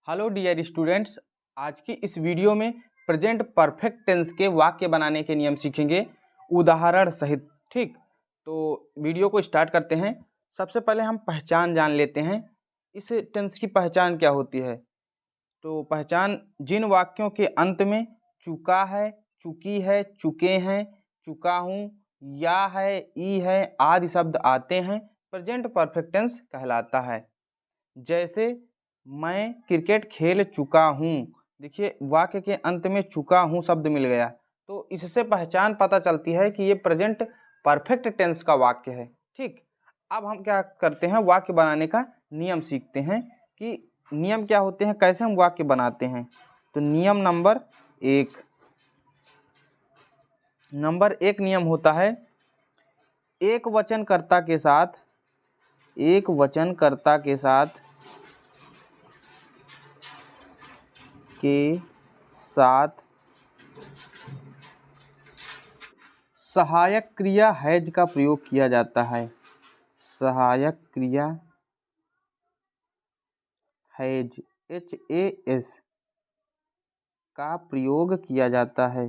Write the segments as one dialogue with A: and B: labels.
A: Hello dear students, आज की इस वीडियो में प्रेजेंट परफेक्ट टेंस के वाक्य बनाने के नियम सीखेंगे उदाहरण सहित। ठीक, तो वीडियो को स्टार्ट करते हैं। सबसे पहले हम पहचान जान लेते हैं, इस टेंस की पहचान क्या होती है। तो पहचान, जिन वाक्यों के अंत में चुका है, चुकी है, चुके हैं, चुका हूँ, या है, ई है आदि शब्द आते हैं, प्रेजेंट परफेक्ट टेंस कहलाता है। जैसे मैं क्रिकेट खेल चुका हूँ। देखिए, वाक्य के अंत में चुका हूँ शब्द मिल गया, तो इससे पहचान पता चलती है कि ये प्रेजेंट परफेक्ट टेंस का वाक्य है। ठीक, अब हम क्या करते हैं, वाक्य बनाने का नियम सीखते हैं कि नियम क्या होते हैं, कैसे हम वाक्य बनाते हैं। तो नियम नंबर एक नियम होता है, एक वचनकर्ता के साथ सहायक क्रिया हैज का प्रयोग किया जाता है। सहायक क्रिया हैज HAS का प्रयोग किया जाता है।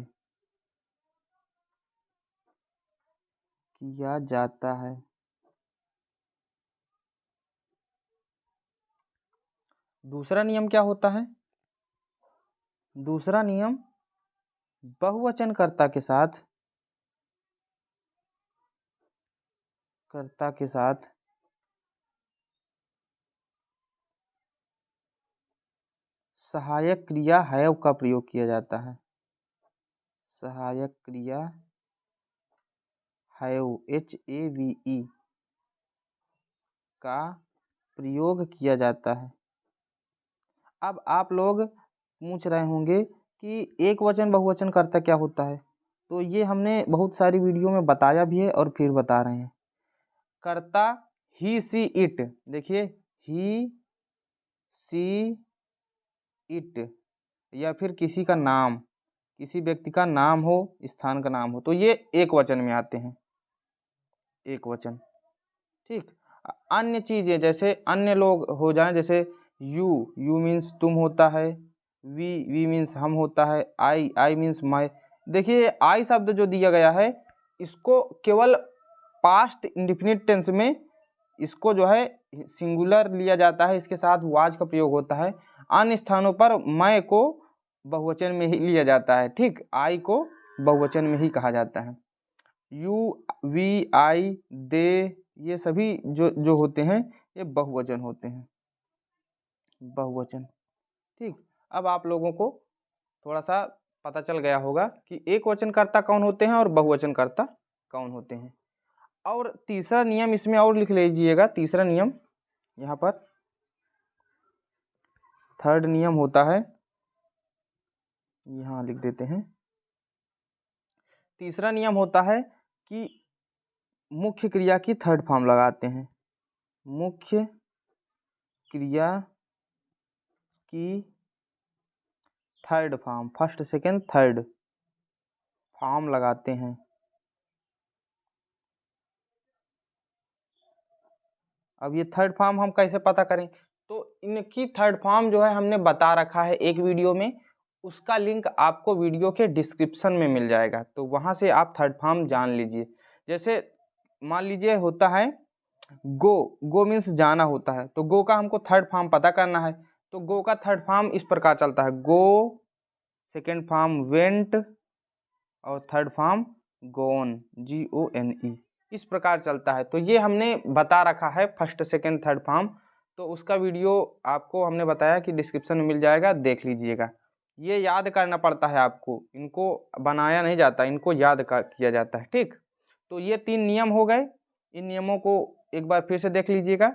A: दूसरा नियम क्या होता है? दूसरा नियम, बहुवचनकर्ता के साथ सहायक क्रिया हैव का प्रयोग किया जाता है। सहायक क्रिया हैव HAVE का प्रयोग किया जाता है। अब आप लोग पूछ रहे होंगे कि एक वचन बहुवचन कर्ता क्या होता है। तो ये हमने बहुत सारी वीडियो में बताया भी है और फिर बता रहे हैं। कर्ता ही सी इट, देखिए ही सी इट, या फिर किसी का नाम, किसी व्यक्ति का नाम हो, स्थान का नाम हो, तो ये एक वचन में आते हैं, एक वचन। ठीक, अन्य चीजें जैसे अन्य लोग हो जाएं, जैसे यू मीन्स तुम होता है, वी मीन्स हम होता है, आई मीन्स मैं। देखिए, आई शब्द जो दिया गया है, इसको केवल पास्ट इंडेफिनिट टेंस में इसको जो है सिंगुलर लिया जाता है, इसके साथ वाज का प्रयोग होता है। अन्य स्थानों पर मैं को बहुवचन में ही लिया जाता है। ठीक, आई को बहुवचन में ही कहा जाता है। यू, वी, आई, दे, ये सभी जो होते हैं ये बहुवचन होते हैं, बहुवचन। ठीक, अब आप लोगों को थोड़ा सा पता चल गया होगा कि एक वचनकर्ता कौन होते हैं और बहुवचनकर्ता कौन होते हैं। और तीसरा नियम इसमें और लिख लीजिएगा, तीसरा नियम यहाँ पर थर्ड नियम होता है, यहाँ लिख देते हैं। तीसरा नियम होता है कि मुख्य क्रिया की थर्ड फॉर्म लगाते हैं। मुख्य क्रिया की third form, first second third form लगाते हैं। अब ये थर्ड फॉर्म हम कैसे पता करें? तो इनकी थर्ड फॉर्म जो है हमने बता रखा है एक वीडियो में, उसका लिंक आपको वीडियो के डिस्क्रिप्शन में मिल जाएगा, तो वहाँ से आप थर्ड फॉर्म जान लीजिए। जैसे मान लीजिए होता है गो मीन्स जाना होता है, तो गो का हमको थर्ड फॉर्म पता करना है। तो गो का थर्ड फॉर्म इस प्रकार चलता है, गो, सेकेंड फॉर्म वेंट, और थर्ड फॉर्म गोन, GONE, इस प्रकार चलता है। तो ये हमने बता रखा है फर्स्ट सेकेंड थर्ड फॉर्म, तो उसका वीडियो आपको हमने बताया कि डिस्क्रिप्शन में मिल जाएगा, देख लीजिएगा। ये याद करना पड़ता है आपको, इनको बनाया नहीं जाता, इनको याद किया जाता है। ठीक, तो ये 3 नियम हो गए, इन नियमों को एक बार फिर से देख लीजिएगा।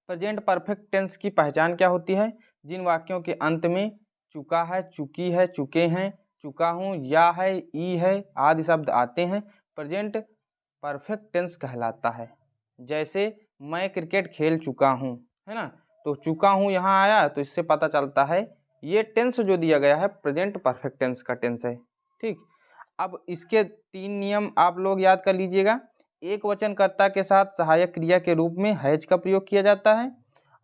A: प्रेजेंट परफेक्ट टेंस की पहचान क्या होती है? जिन वाक्यों के अंत में चुका है, चुकी है, चुके हैं, चुका हूँ, या है, ई है आदि शब्द आते हैं, प्रेजेंट परफेक्ट टेंस कहलाता है। जैसे मैं क्रिकेट खेल चुका हूँ, है ना, तो चुका हूँ यहाँ आया, तो इससे पता चलता है ये टेंस जो दिया गया है प्रेजेंट परफेक्ट टेंस का टेंस है। ठीक, अब इसके 3 नियम आप लोग याद कर लीजिएगा। एक वचनकर्ता के साथ सहायक क्रिया के रूप में हैज का प्रयोग किया जाता है,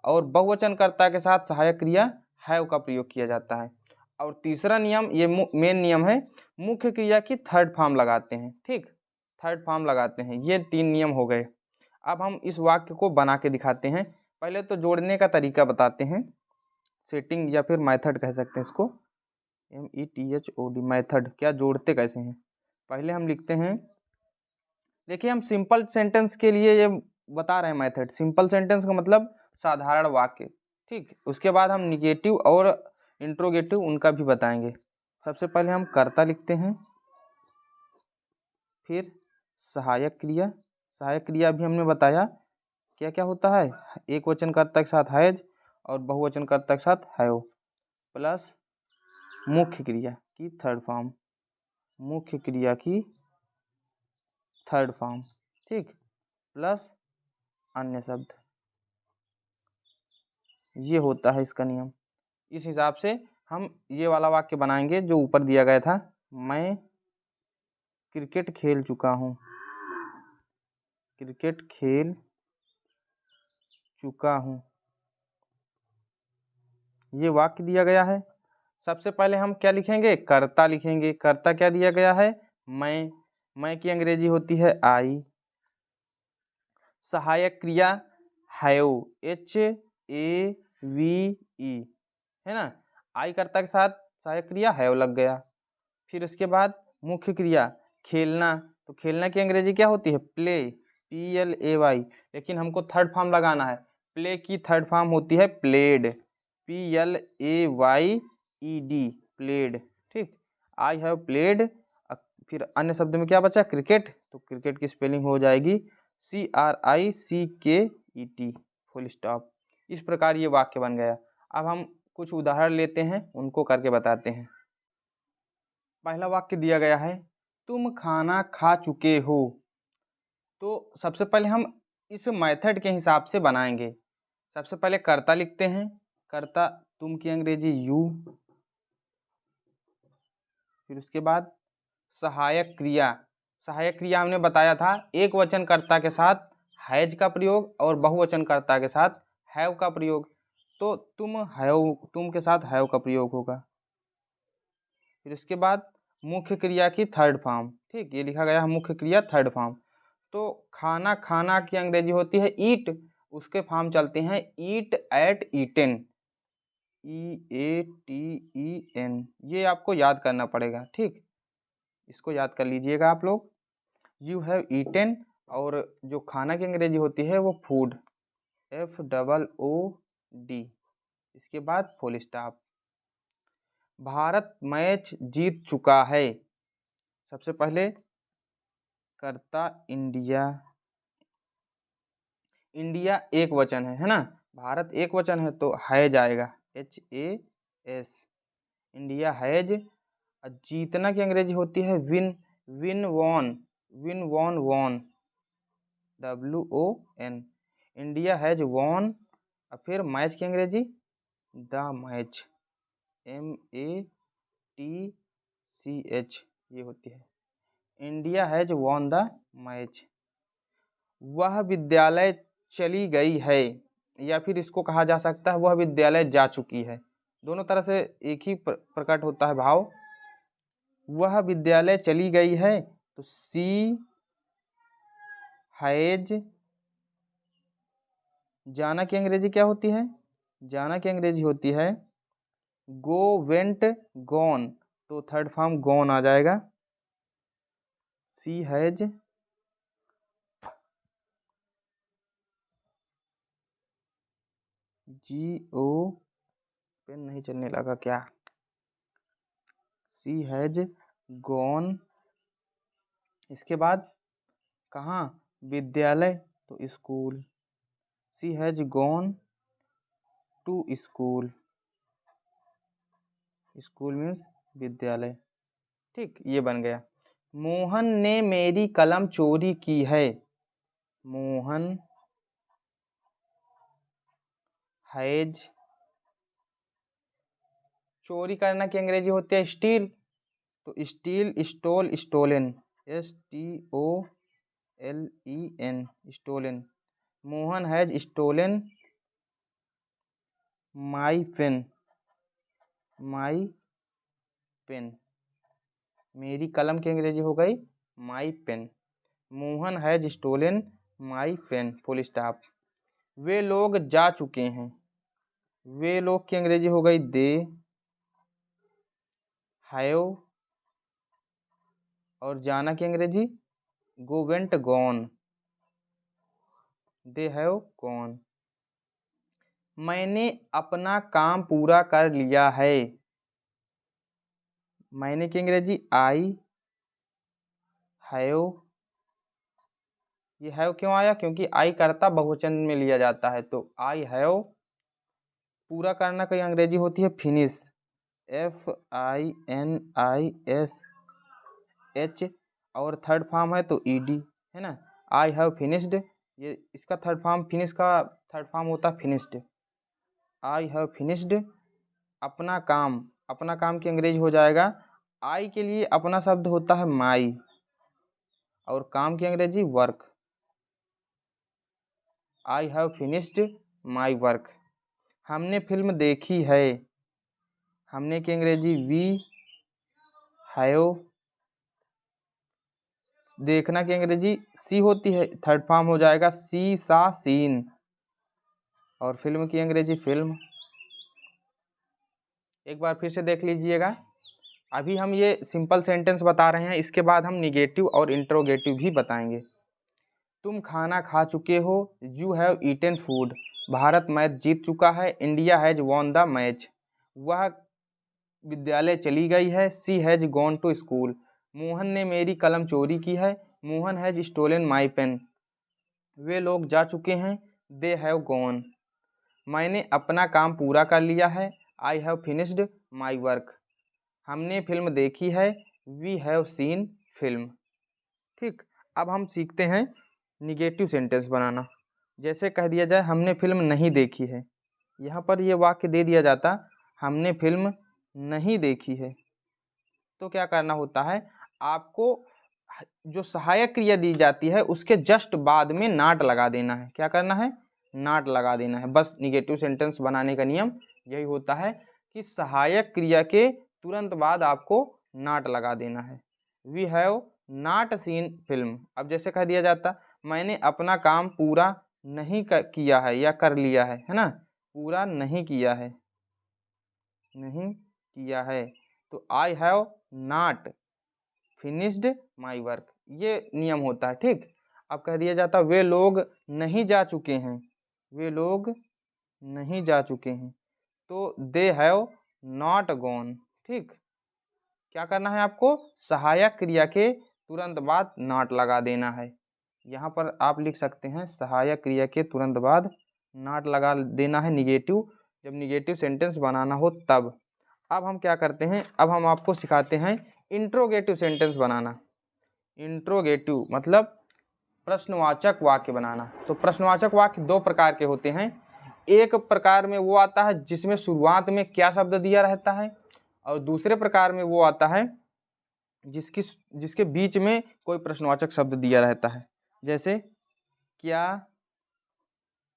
A: और बहुवचनकर्ता के साथ सहायक क्रिया हैव का प्रयोग किया जाता है। और तीसरा नियम, ये मेन नियम है, मुख्य क्रिया की थर्ड फॉर्म लगाते हैं। ठीक, थर्ड फॉर्म लगाते हैं। ये 3 नियम हो गए। अब हम इस वाक्य को बना के दिखाते हैं। पहले तो जोड़ने का तरीका बताते हैं, सेटिंग या फिर मेथड कह सकते हैं इसको, METHOD, मेथड, क्या जोड़ते कैसे हैं। पहले हम लिखते हैं, देखिए हम सिंपल सेंटेंस के लिए ये बता रहे हैं मेथड। सिंपल सेंटेंस का मतलब साधारण वाक्य। ठीक, उसके बाद हम निगेटिव और इंट्रोगेटिव उनका भी बताएंगे। सबसे पहले हम कर्ता लिखते हैं, फिर सहायक क्रिया। सहायक क्रिया भी हमने बताया क्या क्या होता है, एक वचनकर्ता के साथ हैज और बहुवचनकर्ता के साथ हैव, प्लस मुख्य क्रिया की थर्ड फॉर्म, मुख्य क्रिया की थर्ड फॉर्म। ठीक, प्लस अन्य शब्द। ये होता है इसका नियम। इस हिसाब से हम ये वाला वाक्य बनाएंगे जो ऊपर दिया गया था, मैं क्रिकेट खेल चुका हूँ, क्रिकेट खेल चुका हूँ, ये वाक्य दिया गया है। सबसे पहले हम क्या लिखेंगे, कर्ता लिखेंगे। कर्ता क्या दिया गया है, मैं की अंग्रेजी होती है आई। सहायक क्रिया हैव, HAVE, है ना। आई कर्ता के साथ सहायक क्रिया हैव लग गया। फिर उसके बाद मुख्य क्रिया खेलना, तो खेलना की अंग्रेजी क्या होती है, प्ले, PLAY, लेकिन हमको थर्ड फॉर्म लगाना है। प्ले की थर्ड फॉर्म होती है प्लेड, PLAYED, प्लेड। ठीक, आई हैव प्लेड। फिर अन्य शब्द में क्या बचा, क्रिकेट, तो क्रिकेट की स्पेलिंग हो जाएगी CRICKET, फुल स्टॉप। इस प्रकार ये वाक्य बन गया। अब हम कुछ उदाहरण लेते हैं, उनको करके बताते हैं। पहला वाक्य दिया गया है, तुम खाना खा चुके हो। तो सबसे पहले हम इस मेथड के हिसाब से बनाएंगे। सबसे पहले कर्ता लिखते हैं। कर्ता तुम की अंग्रेजी यू। फिर उसके बाद सहायक क्रिया। सहायक क्रिया हमने बताया था, एक वचनकर्ता के साथ हैज का प्रयोग और बहुवचनकर्ता के साथ हैव का प्रयोग। तो तुम के साथ हैव का प्रयोग होगा। फिर उसके बाद मुख्य क्रिया की थर्ड फॉर्म। ठीक, ये लिखा गया है मुख्य क्रिया थर्ड फॉर्म। तो खाना खाना की अंग्रेजी होती है ईट, उसके फॉर्म चलते हैं ईट, एट, ईटेन, EATEN। ये आपको याद करना पड़ेगा। ठीक, इसको याद कर लीजिएगा आप लोग। यू हैव ईटेन, और जो खाना की अंग्रेजी होती है वो फूड, FOOD। इसके बाद फुल स्टॉप। भारत मैच जीत चुका है। सबसे पहले कर्ता इंडिया। इंडिया एक वचन है ना, भारत एक वचन है तो हैज आएगा, HAS, इंडिया हैज। जीतना की अंग्रेजी होती है win, win won, won, WON, India has won. और फिर मैच की अंग्रेजी द मैच, MATCH, ये होती है, India has won the match. वह विद्यालय चली गई है, या फिर इसको कहा जा सकता है वह विद्यालय जा चुकी है। दोनों तरह से एक ही प्रकट होता है भाव। वह विद्यालय चली गई है, तो सी हैज। जाना की अंग्रेजी क्या होती है, जाना की अंग्रेजी होती है गो, वेंट, गॉन, तो थर्ड फॉर्म गॉन आ जाएगा। सी हैज, GO, पेन नहीं चलने लगा क्या, सी हैज गॉन। इसके बाद कहाँ, विद्यालय, तो school, she has gone to school, school means विद्यालय। ठीक, ये बन गया। मोहन ने मेरी कलम चोरी की है। मोहन हैज, चोरी करना की अंग्रेजी होती है स्टील, तो steal, stole, stolen, STOLEN, stolen. Mohan has stolen my pen, my pen, मेरी कलम की अंग्रेजी हो गई my pen. Mohan has stolen my pen, full stop. वे लोग जा चुके हैं, वे लोग की अंग्रेजी हो गई दे हैव, और जाना की अंग्रेजी go, went, gone, they have gone. मैंने अपना काम पूरा कर लिया है, मैंने की अंग्रेजी आई हैव। ये हैव क्यों आया? क्योंकि आई कर्ता बहुवचन में लिया जाता है, तो आई हैव। पूरा करना की अंग्रेजी होती है फिनिश, FINISH, और थर्ड फॉर्म है तो ED, है ना। आई हैव फिनिश्ड, ये इसका थर्ड फॉर्म, फिनिश का थर्ड फॉर्म होता है फिनिश्ड। आई हैव फिनिश्ड अपना काम, अपना काम की अंग्रेजी हो जाएगा, आई के लिए अपना शब्द होता है माई, और काम की अंग्रेजी work. I have finished my work. हमने फिल्म देखी है, हमने की अंग्रेजी वी हैव। देखना की अंग्रेजी सी होती है, थर्ड फॉर्म हो जाएगा सी सा सीन, और फिल्म की अंग्रेजी फिल्म। एक बार फिर से देख लीजिएगा। अभी हम ये सिंपल सेंटेंस बता रहे हैं, इसके बाद हम निगेटिव और इंट्रोगेटिव भी बताएंगे। तुम खाना खा चुके हो, you have eaten food. Bharat match जीत चुका है, India has won the match. वह विद्यालय चली गई है, she has gone to school. Mohan ने मेरी कलम चोरी की है, Mohan has stolen my pen. वे लोग जा चुके हैं, दे हैव गॉन। मैंने अपना काम पूरा कर लिया है, I have finished my work. हमने फिल्म देखी है, वी हैव सीन फिल्म। ठीक, अब हम सीखते हैं निगेटिव सेंटेंस बनाना। जैसे कह दिया जाए हमने फिल्म नहीं देखी है, यहाँ पर ये वाक्य दे दिया जाता हमने फिल्म नहीं देखी है, तो क्या करना होता है, आपको जो सहायक क्रिया दी जाती है उसके जस्ट बाद में नॉट लगा देना है। क्या करना है? नॉट लगा देना है। बस निगेटिव सेंटेंस बनाने का नियम यही होता है कि सहायक क्रिया के तुरंत बाद आपको नॉट लगा देना है। We have not seen film. अब जैसे कह दिया जाता मैंने अपना काम पूरा नहीं किया है या कर लिया है ना, पूरा नहीं किया है, नहीं किया है, तो I have not finished my work, ये नियम होता है। ठीक, अब कह दिया जाता वे लोग नहीं जा चुके हैं, वे लोग नहीं जा चुके हैं, तो दे हैव नॉट गॉन। ठीक, क्या करना है आपको? सहायक क्रिया के तुरंत बाद नॉट लगा देना है। यहाँ पर आप लिख सकते हैं सहायक क्रिया के तुरंत बाद नॉट लगा देना है निगेटिव, जब निगेटिव सेंटेंस बनाना हो तब। अब हम क्या करते हैं, अब हम आपको सिखाते हैं इंट्रोगेटिव सेंटेंस बनाना। इंट्रोगेटिव मतलब प्रश्नवाचक वाक्य बनाना। तो प्रश्नवाचक वाक्य दो प्रकार के होते हैं। एक प्रकार में वो आता है जिसमें शुरुआत में क्या शब्द दिया रहता है, और दूसरे प्रकार में वो आता है जिसके बीच में कोई प्रश्नवाचक शब्द दिया रहता है। जैसे क्या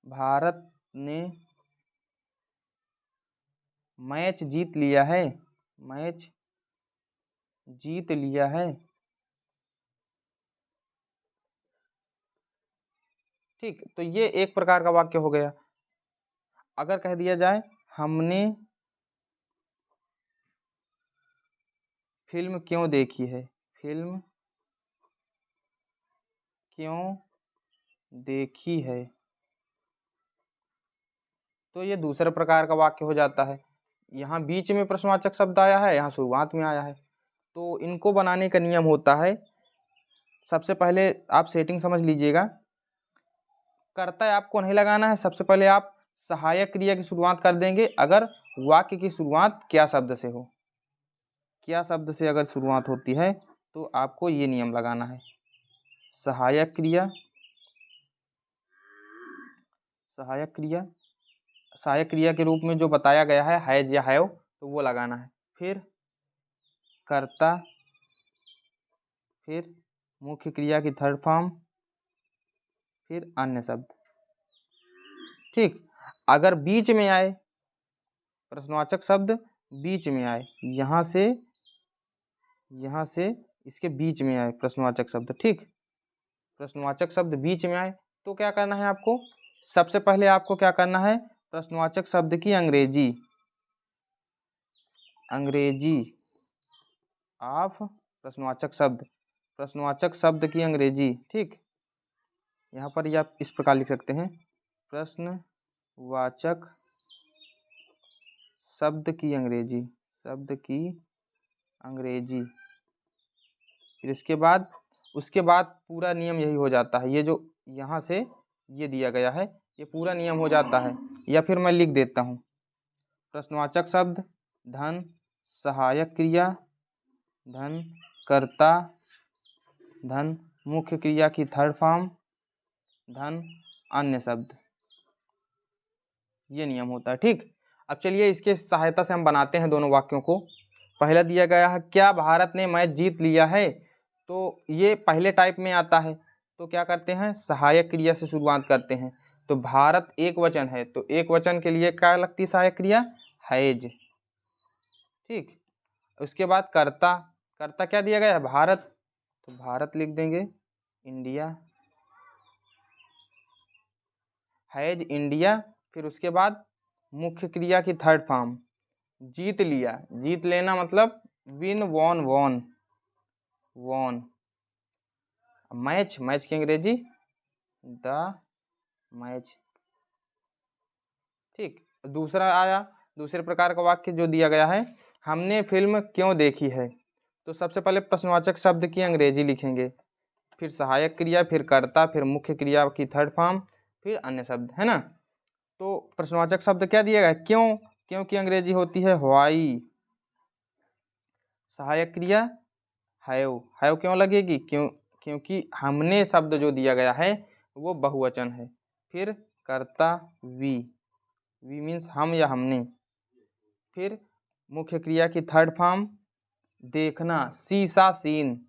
A: भारत ने मैच जीत लिया है, मैच जीत लिया है। ठीक, तो ये एक प्रकार का वाक्य हो गया। अगर कह दिया जाए हमने फिल्म क्यों देखी है, फिल्म क्यों देखी है, तो ये दूसरे प्रकार का वाक्य हो जाता है। यहाँ बीच में प्रश्नवाचक शब्द आया है, यहाँ शुरुआत में आया है। तो इनको बनाने का नियम होता है, सबसे पहले आप सेटिंग समझ लीजिएगा। कर्ता आपको नहीं लगाना है, सबसे पहले आप सहायक क्रिया की शुरुआत कर देंगे अगर वाक्य की शुरुआत क्या शब्द से हो। क्या शब्द से अगर शुरुआत होती है तो आपको ये नियम लगाना है, सहायक क्रिया, सहायक क्रिया, सहायक क्रिया के रूप में जो बताया गया है हैज या हैव, तो वो लगाना है। फिर कर्ता, फिर मुख्य क्रिया की थर्ड फॉर्म, फिर अन्य शब्द। ठीक, अगर बीच में आए प्रश्नवाचक शब्द बीच में आए, यहाँ से इसके बीच में आए प्रश्नवाचक शब्द। ठीक, प्रश्नवाचक शब्द बीच में आए तो क्या करना है आपको, सबसे पहले आपको क्या करना है, प्रश्नवाचक शब्द की अंग्रेजी ऑफ प्रश्नवाचक शब्द की अंग्रेजी। ठीक, यहाँ पर ये आप इस प्रकार लिख सकते हैं, प्रश्नवाचक शब्द की अंग्रेजी। फिर उसके बाद पूरा नियम यही हो जाता है, ये जो यहाँ से ये दिया गया है ये पूरा नियम हो जाता है। या फिर मैं लिख देता हूँ, प्रश्नवाचक शब्द धन सहायक क्रिया धन कर्ता धन मुख्य क्रिया की थर्ड फॉर्म धन अन्य शब्द, ये नियम होता है। ठीक, अब चलिए इसके सहायता से हम बनाते हैं दोनों वाक्यों को। पहला दिया गया है, क्या भारत ने मैच जीत लिया है, तो ये पहले टाइप में आता है, तो क्या करते हैं, सहायक क्रिया से शुरुआत करते हैं। तो भारत एक वचन है, तो एक वचन के लिए क्या लगती है सहायक क्रिया, हैज। ठीक, उसके बाद कर्ता क्या दिया गया है, भारत, तो भारत लिख देंगे, इंडिया, हैज इंडिया। फिर उसके बाद मुख्य क्रिया की थर्ड फॉर्म, जीत लिया, जीत लेना मतलब विन, वॉन। मैच की अंग्रेजी द मैच। ठीक, दूसरे प्रकार का वाक्य जो दिया गया है, हमने फिल्म क्यों देखी है, तो सबसे पहले प्रश्नवाचक शब्द की अंग्रेजी लिखेंगे, फिर सहायक क्रिया, फिर कर्ता, फिर मुख्य क्रिया की थर्ड फॉर्म, फिर अन्य शब्द, है ना। तो प्रश्नवाचक शब्द क्या दिया गया, क्यों की अंग्रेजी होती है व्हाई। सहायक क्रिया हैव क्यों लगेगी, क्योंकि हमने शब्द जो दिया गया है वो बहुवचन है। फिर कर्ता वी मीन्स हम या हमने। फिर मुख्य क्रिया की थर्ड फॉर्म देखना, शीशा seen.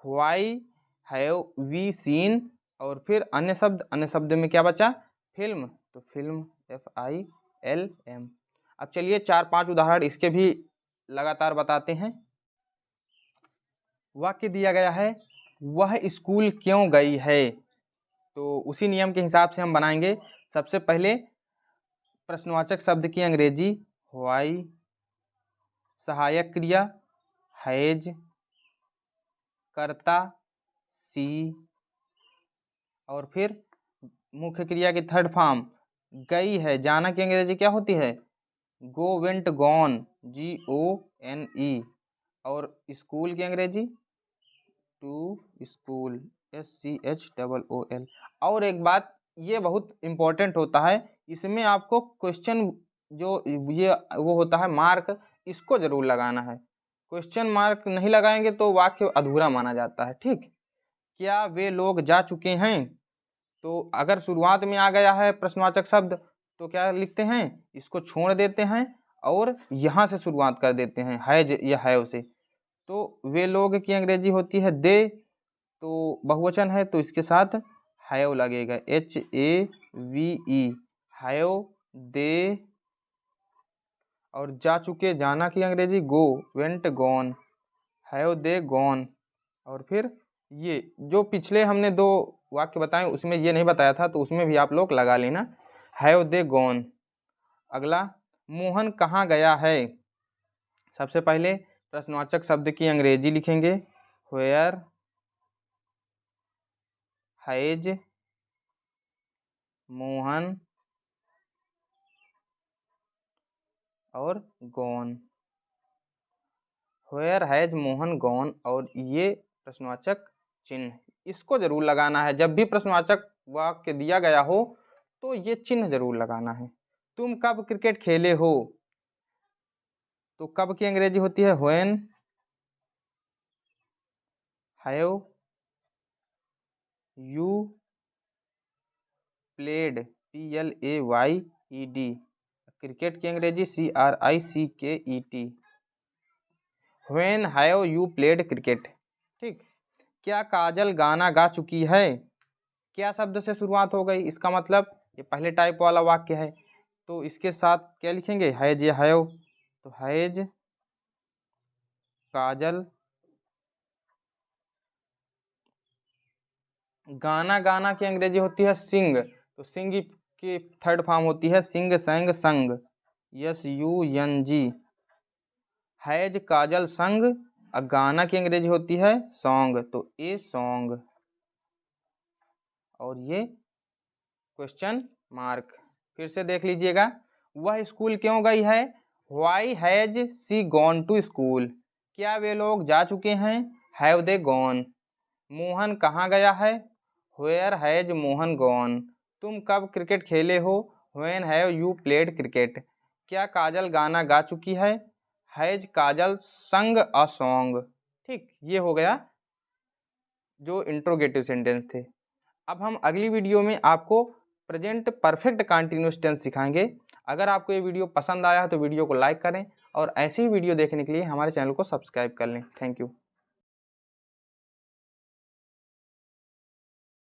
A: Why have we seen. और फिर अन्य शब्द में क्या बचा, फिल्म, तो फिल्म FILM। अब चलिए 4-5 उदाहरण इसके भी लगातार बताते हैं। वाक्य दिया गया है, वह स्कूल क्यों गई है, तो उसी नियम के हिसाब से हम बनाएंगे। सबसे पहले प्रश्नवाचक शब्द की अंग्रेजी व्हाई, सहायक क्रिया हैज, कर्ता सी, और फिर मुख्य क्रिया की थर्ड फॉर्म गई है, जाना की अंग्रेजी क्या होती है, गो, वेंट, गॉन, GONE। और स्कूल की अंग्रेजी टू स्कूल, SCHOOL। और एक बात ये बहुत इम्पोर्टेंट होता है, इसमें आपको क्वेश्चन जो ये वो होता है मार्क, इसको जरूर लगाना है। क्वेश्चन मार्क नहीं लगाएंगे तो वाक्य अधूरा माना जाता है। ठीक, क्या वे लोग जा चुके हैं, तो अगर शुरुआत में आ गया है प्रश्नवाचक शब्द तो क्या लिखते हैं, इसको छोड़ देते हैं और यहाँ से शुरुआत कर देते हैं, हैज या हैव से। तो वे लोग की अंग्रेजी होती है दे, तो बहुवचन है तो इसके साथ हैव लगेगा, HAVE, हैव दे। और जा चुके, जाना की अंग्रेजी go, went, gone, have they gone. और फिर ये जो पिछले हमने 2 वाक्य बताए उसमें ये नहीं बताया था, तो उसमें भी आप लोग लगा लेना, हैव दे गॉन। अगला, मोहन कहाँ गया है, सबसे पहले प्रश्नवाचक शब्द की अंग्रेजी लिखेंगे, व्हेयर हैज मोहन और gone, where has Mohan gone. और ये प्रश्नवाचक चिन्ह, इसको जरूर लगाना है, जब भी प्रश्नवाचक वाक्य दिया गया हो तो ये चिन्ह जरूर लगाना है। तुम कब क्रिकेट खेले हो, तो कब की अंग्रेजी होती है when have you played, PLAYED। Cricket की अंग्रेजी CRICKET, when have you played cricket. ठीक, क्या काजल गाना गा चुकी है, क्या शब्द से शुरुआत हो गई, इसका मतलब ये पहले टाइप वाला वाक्य है, तो इसके साथ क्या लिखेंगे, हैज या हैव, तो हैज काजल, गाना, गाना की अंग्रेजी होती है सिंग, तो सिंग की थर्ड फॉर्म होती है सिंग, संग, संग, SUNG। हैज काजल संग, और गाना की अंग्रेजी होती है सॉन्ग, तो ए सॉन्ग, और ये क्वेश्चन मार्क। फिर से देख लीजिएगा, वह स्कूल क्यों गई है, why has she gone to school, क्या वे लोग जा चुके हैं, हैव दे गॉन। मोहन कहाँ गया है, वेयर हैज मोहन गॉन। तुम कब क्रिकेट खेले हो, when have you played cricket. क्या काजल गाना गा चुकी है, हैज काजल संग अ सॉन्ग। ठीक, ये हो गया जो इंट्रोगेटिव सेंटेंस थे। अब हम अगली वीडियो में आपको प्रेजेंट परफेक्ट कंटिन्यूअस टेंस सिखाएंगे। अगर आपको ये वीडियो पसंद आया है तो वीडियो को लाइक करें और ऐसी ही वीडियो देखने के लिए हमारे चैनल को सब्सक्राइब कर लें। Thank you.